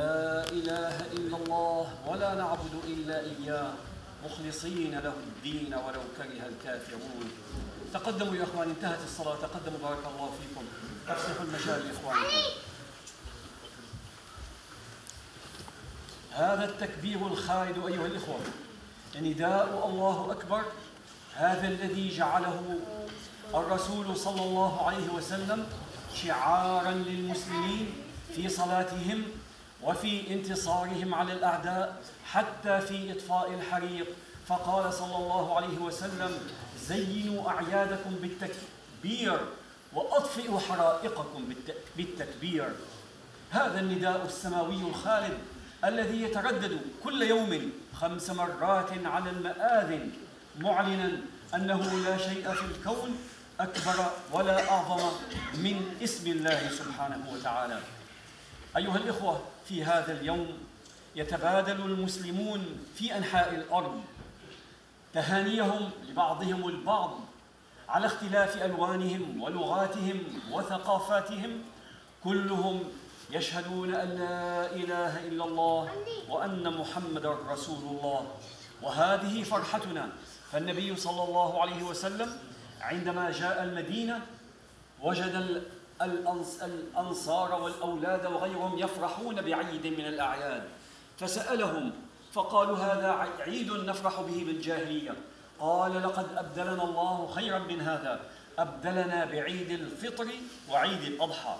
لا إله إلا الله ولا نعبد إلا إياه مخلصين له الدين ولو كره الكافرون. تقدموا يا إخوان، انتهت الصلاة، تقدموا بارك الله فيكم، افسحوا المجال لإخوانكم. هذا التكبير الخالد أيها الإخوة، نداء الله أكبر، هذا الذي جعله الرسول صلى الله عليه وسلم شعارا للمسلمين في صلاتهم وفي انتصارهم على الأعداء حتى في إطفاء الحريق، فقال صلى الله عليه وسلم: زينوا أعيادكم بالتكبير وأطفئوا حرائقكم بالتكبير. هذا النداء السماوي الخالد الذي يتردد كل يوم 5 مرات على المآذن، معلنا أنه لا شيء في الكون أكبر ولا أعظم من اسم الله سبحانه وتعالى. أيها الإخوة، في هذا اليوم يتبادل المسلمون في أنحاء الأرض تهانيهم لبعضهم البعض على اختلاف ألوانهم ولغاتهم وثقافاتهم، كلهم يشهدون أن لا إله إلا الله وأن محمدًا رسول الله، وهذه فرحتنا. فالنبي صلى الله عليه وسلم عندما جاء المدينة وجد الأنصار والأولاد وغيرهم يفرحون بعيد من الأعياد، فسألهم فقالوا: هذا عيد نفرح به بالجاهلية. قال: لقد أبدلنا الله خيرا من هذا، أبدلنا بعيد الفطر وعيد الأضحى.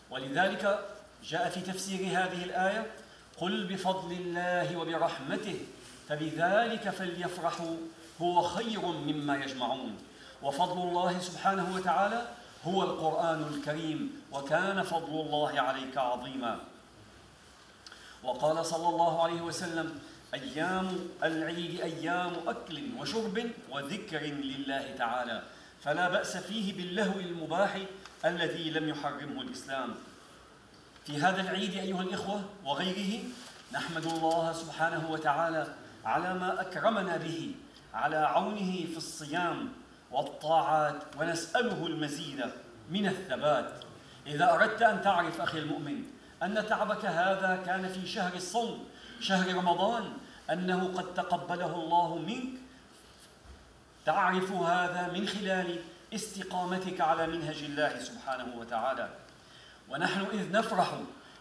ولذلك جاء في تفسير هذه الآية: قل بفضل الله وبرحمته فبذلك فليفرحوا هو خير مما يجمعون. وفضل الله سبحانه وتعالى هو القرآن الكريم، وكان فضل الله عليك عظيما. وقال صلى الله عليه وسلم: أيام العيد أيام أكل وشرب وذكر لله تعالى، فلا بأس فيه باللهو المباح الذي لم يحرمه الإسلام. في هذا العيد أيها الإخوة وغيره نحمد الله سبحانه وتعالى على ما أكرمنا به، على عونه في الصيام والطاعات، ونسأله المزيد من الثبات. إذا أردت أن تعرف أخي المؤمن أن تعبك هذا كان في شهر الصوم، شهر رمضان، أنه قد تقبله الله منك، تعرف هذا من خلال استقامتك على منهج الله سبحانه وتعالى. ونحن إذ نفرح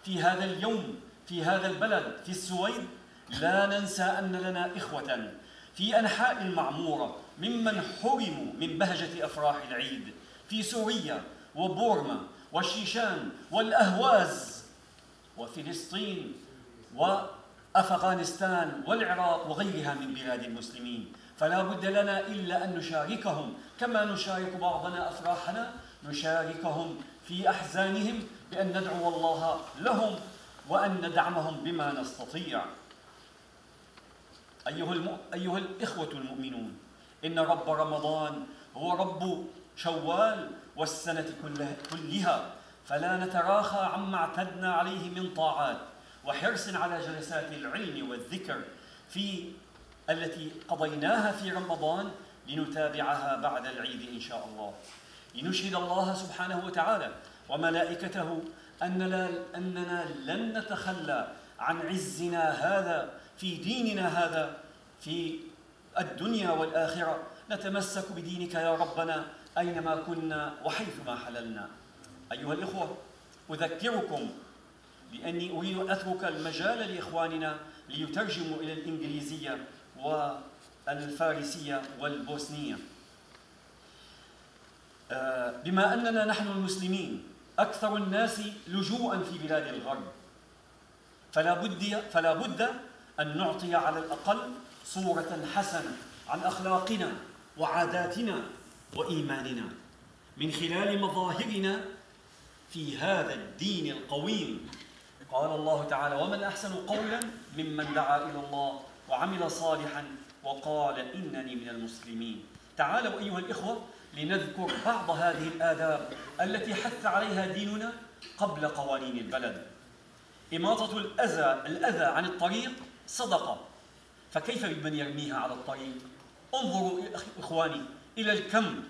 في هذا اليوم في هذا البلد في السويد، لا ننسى أن لنا إخوة في أنحاء المعمورة ممن حرموا من بهجة أفراح العيد، في سوريا وبورما والشيشان والأهواز وفلسطين وأفغانستان والعراق وغيرها من بلاد المسلمين. فلا بد لنا إلا أن نشاركهم كما نشارك بعضنا أفراحنا، نشاركهم في أحزانهم بأن ندعو الله لهم وأن ندعمهم بما نستطيع. أيها الإخوة المؤمنون، إن رب رمضان هو رب شوال والسنة كلها، فلا نتراخى عما اعتدنا عليه من طاعات وحرص على جلسات العلم والذكر التي قضيناها في رمضان، لنتابعها بعد العيد إن شاء الله، لنشهد الله سبحانه وتعالى وملائكته أننا لن نتخلى عن عزنا هذا في ديننا هذا في الدنيا والآخرة، نتمسك بدينك يا ربنا أينما كنا وحيثما حللنا. أيها الإخوة، أذكركم بأني أريد أن أترك المجال لإخواننا ليترجموا إلى الإنجليزية والفارسية والبوسنية. بما أننا نحن المسلمين أكثر الناس لجوءا في بلاد الغرب، فلا بد أن نعطي على الأقل صورة حسنة عن أخلاقنا وعاداتنا وإيماننا من خلال مظاهرنا في هذا الدين القويم. قال الله تعالى: ومن أحسن قولا ممن دعا إلى الله وعمل صالحا وقال إنني من المسلمين. تعالوا أيها الإخوة لنذكر بعض هذه الآداب التي حث عليها ديننا قبل قوانين البلد. إماطة الأذى عن الطريق صدقة، فكيف بمن يرميها على الطريق؟ انظروا إخواني إلى الكم.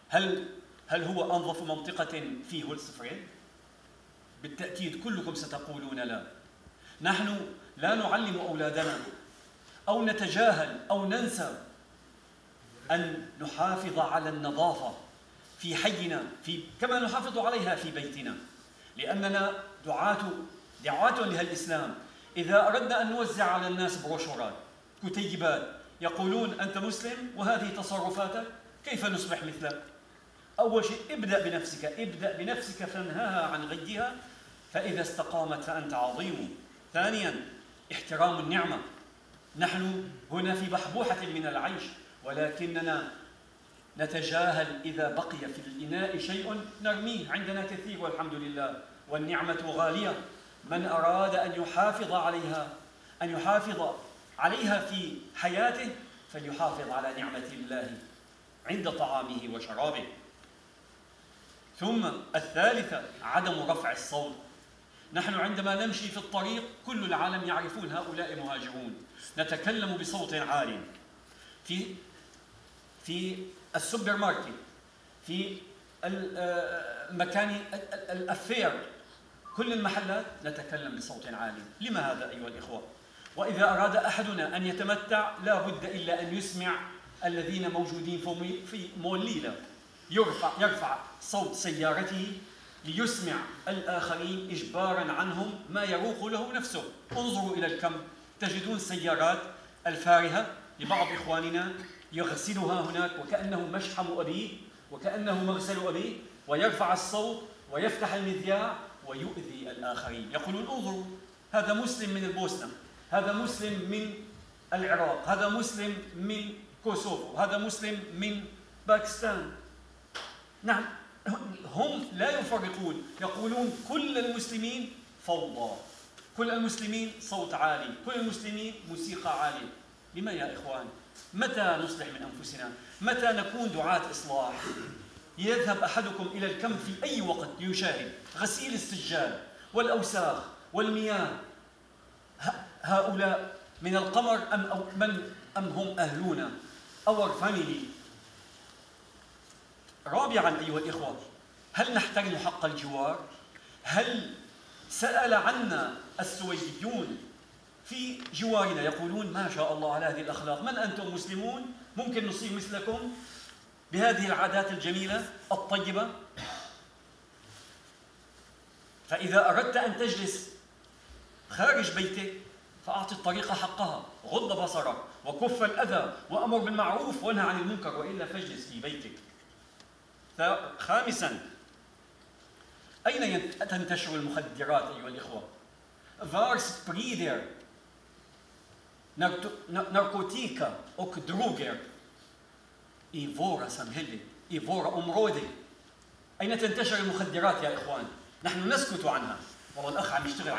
هل هو أنظف منطقة في هولسفريد؟ بالتأكيد كلكم ستقولون لا. نحن لا نعلم أولادنا أو نتجاهل أو ننسى أن نحافظ على النظافة في حينا كما نحافظ عليها في بيتنا، لأننا دعاة لهالإسلام. إذا أردنا أن نوزع على الناس بروشورات، كتيبات يقولون أنت مسلم وهذه تصرفاتك، كيف نصبح مثلك؟ أول شيء ابدأ بنفسك فانهاها عن غيها، فإذا استقامت فأنت عظيم. ثانياً، احترام النعمة. نحن هنا في بحبوحة من العيش، ولكننا نتجاهل إذا بقي في الإناء شيء نرميه. عندنا كثير والحمد لله، والنعمة غالية. من أراد أن يحافظ عليها في حياته فليحافظ على نعمة الله عند طعامه وشرابه. ثم الثالثة، عدم رفع الصوت. نحن عندما نمشي في الطريق كل العالم يعرفون هؤلاء مهاجرون، نتكلم بصوت عال. في السوبر ماركت، في مكان الأفير، كل المحلات نتكلم بصوت عالي. لما هذا أيها الإخوة؟ وإذا أراد أحدنا أن يتمتع لا بد إلا أن يسمع الذين موجودين في موليلة، يرفع صوت سيارته ليسمع الآخرين إجباراً عنهم ما يروق له نفسه. انظروا إلى الكم، تجدون سيارات الفارهة لبعض إخواننا يغسلها هناك وكأنه مشحم أبيه وكأنه مغسل أبيه، ويرفع الصوت ويفتح المذياع ويؤذي الآخرين. يقولون انظروا، هذا مسلم من البوسنة، هذا مسلم من العراق، هذا مسلم من كوسوفو، هذا مسلم من باكستان. نعم، هم لا يفرقون، يقولون كل المسلمين فوضى، كل المسلمين صوت عالي، كل المسلمين موسيقى عالية. لما يا إخوان؟ متى نصلح من أنفسنا؟ متى نكون دعاة إصلاح؟ يذهب أحدكم إلى الكم في أي وقت ليشاهد غسيل السجاد والأوساخ والمياه. هؤلاء من القمر أم هم أهلنا؟ Our family. رابعاً أيها الإخوة، هل نحترم حق الجوار؟ هل سأل عنا السويديون في جوارنا يقولون ما شاء الله على هذه الأخلاق، من أنتم مسلمون؟ ممكن نصير مثلكم بهذه العادات الجميلة الطيبة؟ فإذا أردت أن تجلس خارج بيتك فأعطي الطريق حقها، غض بصرك وكف الأذى وأمر بالمعروف وانهى عن المنكر، وإلا فاجلس في بيتك. خامساً، أين تنتشر المخدرات أيها الإخوة؟ Var sprider narkotika och droger i våra samhällen, i våra områden. أين تنتشر المخدرات يا إخوان؟ نحن نسكت عنها. والله الأخ عم يشتغل